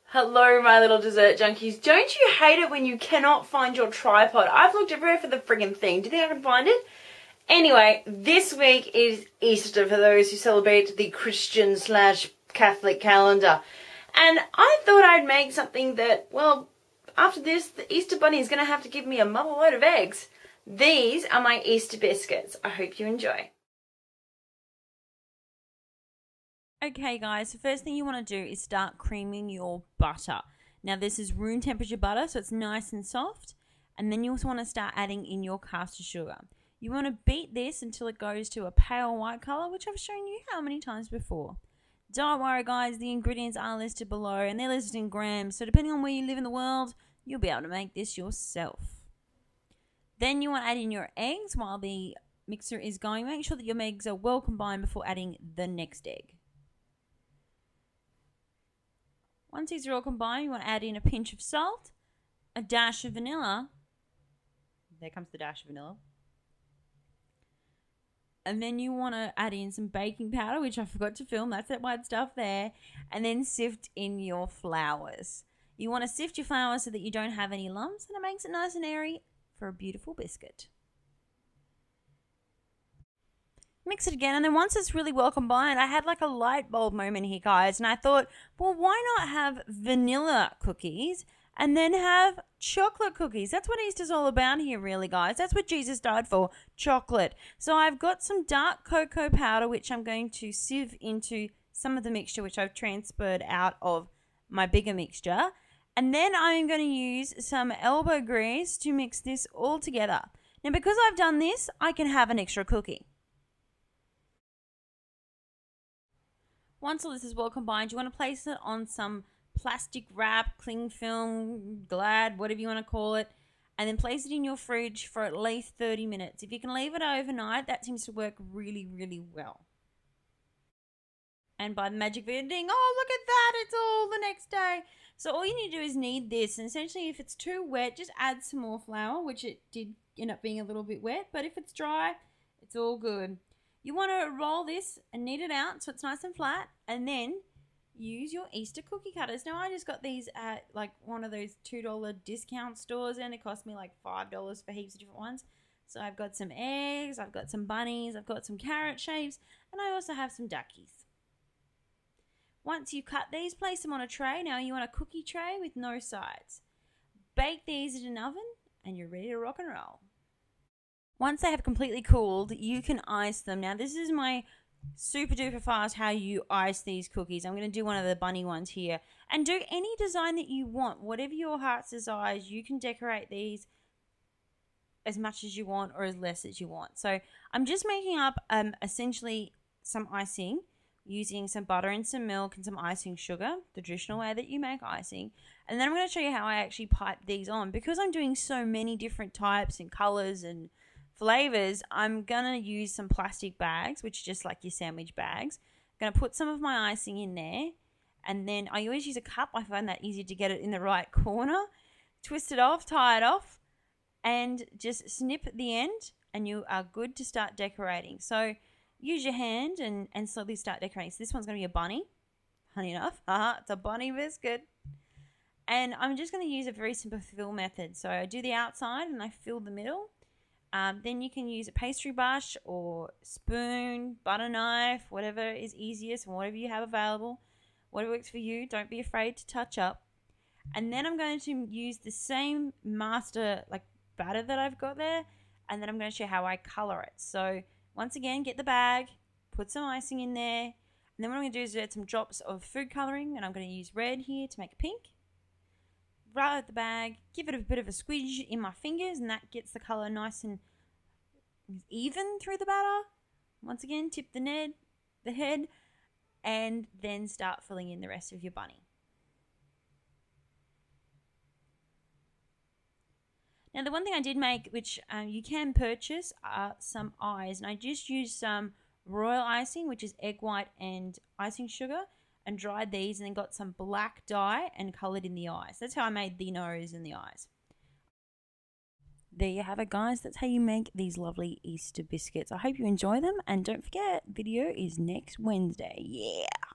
Hello, my little dessert junkies. Don't you hate it when you cannot find your tripod? I've looked everywhere for the friggin' thing. Do you think I can find it? Anyway, this week is Easter for those who celebrate the Christian/Catholic calendar. And I thought I'd make something that, well, after this, the Easter bunny is going to have to give me a mother load of eggs. These are my Easter biscuits. I hope you enjoy. Okay guys, the first thing you want to do is start creaming your butter. Now this is room temperature butter, so it's nice and soft. And then you also want to start adding in your caster sugar. You want to beat this until it goes to a pale white color, which I've shown you how many times before. Don't worry guys, the ingredients are listed below and they're listed in grams, so depending on where you live in the world, you'll be able to make this yourself. Then you want to add in your eggs while the mixer is going. Make sure that your eggs are well combined before adding the next egg. Once these are all combined, you want to add in a pinch of salt, a dash of vanilla. There comes the dash of vanilla. And then you want to add in some baking powder, which I forgot to film. That's that white stuff there. And then sift in your flours. You want to sift your flour so that you don't have any lumps, and it makes it nice and airy for a beautiful biscuit. Mix it again, and then once it's really well combined, I had like a light bulb moment here, guys, and I thought, well, why not have vanilla cookies and then have chocolate cookies? That's what Easter's all about here, really, guys. That's what Jesus died for, chocolate. So I've got some dark cocoa powder, which I'm going to sieve into some of the mixture, which I've transferred out of my bigger mixture. And then I'm going to use some elbow grease to mix this all together. Now, because I've done this, I can have an extra cookie. Once all this is well combined, you want to place it on some plastic wrap, cling film, Glad, whatever you want to call it, and then place it in your fridge for at least 30 minutes. If you can leave it overnight, that seems to work really, really well. And by the magic of editing, oh, look at that, it's all the next day. So all you need to do is knead this, and essentially if it's too wet, just add some more flour, which it did end up being a little bit wet, but if it's dry, it's all good. You want to roll this and knead it out so it's nice and flat, and then use your Easter cookie cutters. Now, I just got these at like one of those $2 discount stores, and it cost me like $5 for heaps of different ones. So I've got some eggs, I've got some bunnies, I've got some carrot shapes, and I also have some duckies. Once you cut these, place them on a tray. Now you want a cookie tray with no sides. Bake these in an oven, and you're ready to rock and roll. Once they have completely cooled, you can ice them. Now, this is my super duper fast how you ice these cookies. I'm going to do one of the bunny ones here. And do any design that you want. Whatever your heart's desires, you can decorate these as much as you want or as less as you want. So I'm just making up essentially some icing using some butter and some milk and some icing sugar, the traditional way that you make icing. And then I'm going to show you how I actually pipe these on. Because I'm doing so many different types and colors and flavors, I'm gonna use some plastic bags, which is just like your sandwich bags. I'm gonna put some of my icing in there, and then I always use a cup. I find that easier to get it in the right corner. Twist it off, tie it off, and just snip at the end, and you are good to start decorating. So use your hand and slowly start decorating. So this one's gonna be a bunny. Funny enough, it's a bunny biscuit. And I'm just gonna use a very simple fill method. So I do the outside and I fill the middle. Then you can use a pastry brush or spoon, butter knife, whatever is easiest and whatever you have available. Whatever works for you, don't be afraid to touch up. And then I'm going to use the same master batter that I've got there, and then I'm going to show how I color it. So once again, get the bag, put some icing in there, and then what I'm going to do is add some drops of food coloring, and I'm going to use red here to make a pink. Right out the bag, give it a bit of a squidge in my fingers, and that gets the color nice and even through the batter. Once again, tip the head, and then start filling in the rest of your bunny. Now, the one thing I did make, which you can purchase, are some eyes, and I just used some royal icing, which is egg white and icing sugar, and dried these and then got some black dye and coloured in the eyes. That's how I made the nose and the eyes. There you have it, guys. That's how you make these lovely Easter biscuits. I hope you enjoy them, and don't forget, video is next Wednesday. Yeah!